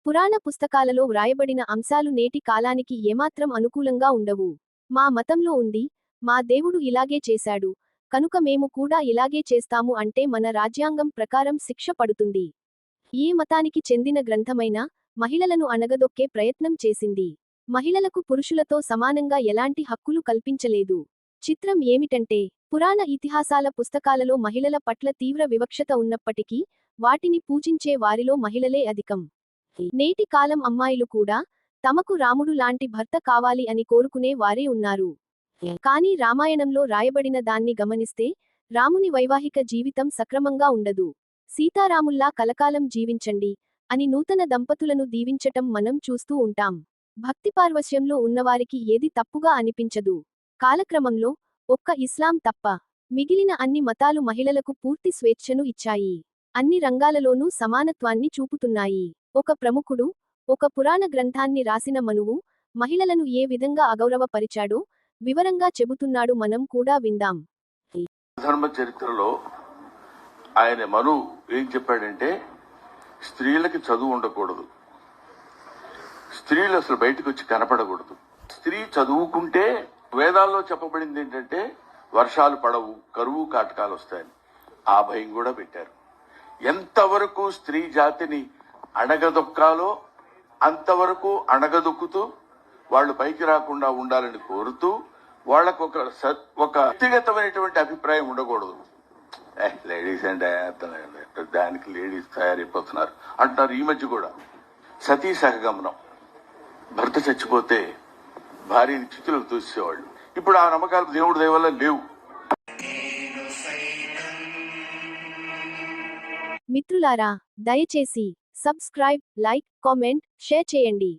పురాణ పుస్తకాలలో వ్రాయబడిన అంశాలు నేటి కాలానికి ఏమాత్రం అనుకూలంగా ఉండవు. మా మతంలో ఉంది, మా దేవుడు ఇలాగే చేశాడు, కనుక మేము కూడా ఇలాగే చేస్తాము అంటే మన రాజ్యాంగం ప్రకారం శిక్ష పడుతుంది. ఏ మతానికి చెందిన గ్రంథమైనా మహిళలను అణగదొక్కే ప్రయత్నం చేసింది. మహిళలకు పురుషులతో సమానంగా ఎలాంటి హక్కులు కల్పించలేదు. చిత్రం ఏమిటంటే, పురాణ ఇతిహాసాల పుస్తకాలలో మహిళల పట్ల తీవ్ర వివక్షత ఉన్నప్పటికీ, వాటిని పూజించే వారిలో మహిళలే అధికం. నేటి కాలం అమ్మాయిలు కూడా తమకు రాముడు లాంటి భర్త కావాలి అని కోరుకునే వారే ఉన్నారు. కానీ రామాయణంలో రాయబడిన దాన్ని గమనిస్తే, రాముని వైవాహిక జీవితం సక్రమంగా ఉండదు. సీతారాముల్లా కలకాలం జీవించండి అని నూతన దంపతులను దీవించటం మనం చూస్తూ ఉంటాం. భక్తిపార్వశ్యంలో ఉన్నవారికి ఏది తప్పుగా అనిపించదు. కాలక్రమంలో ఒక్క ఇస్లాం తప్ప మిగిలిన అన్ని మతాలు మహిళలకు పూర్తి స్వేచ్ఛను ఇచ్చాయి. అన్ని రంగాలలోనూ సమానత్వాన్ని చూపుతున్నాయి. ఒక ప్రముఖుడు ఒక పురాణ గ్రంథాన్ని రాసిన మనువు మహిళలను ఏ విధంగా అగౌరవపరిచాడో వివరంగా చెబుతున్నాడు. మనం కూడా విందాం. ధర్మ చరిత్రలో ఆయన మను ఏం చెప్పాడంటే, స్త్రీలకి చదువు ఉండకూడదు, స్త్రీలు అసలు బయటకు వచ్చి కనపడకూడదు. స్త్రీ చదువుకుంటే వేదాల్లో చెప్పబడింది ఏంటంటే వర్షాలు పడవు, కరువు కాటకాలు వస్తాయని. ఆ భయం కూడా పెట్టారు. ఎంతవరకు స్త్రీ జాతిని అణగదొక్కాలో అంతవరకు అణగదొక్కుతూ వాళ్ళు పైకి రాకుండా ఉండాలని కోరుతూ వాళ్ళకు ఒక వ్యక్తిగతమైనటువంటి అభిప్రాయం ఉండకూడదు. లేడీస్ అంటే దానికి లేడీస్ తయారైపోతున్నారు అంటున్నారు. ఈ మధ్య కూడా సతీ సహగమనం, భర్త చచ్చిపోతే భార్యని చితులకు తోసేవాళ్ళు. ఇప్పుడు ఆ నమ్మకాలు దేవుడి దయ వల్ల లేవు. మిత్రులారా, దయచేసి సబ్స్క్రైబ్, లైక్, కామెంట్, షేర్ చేయండి.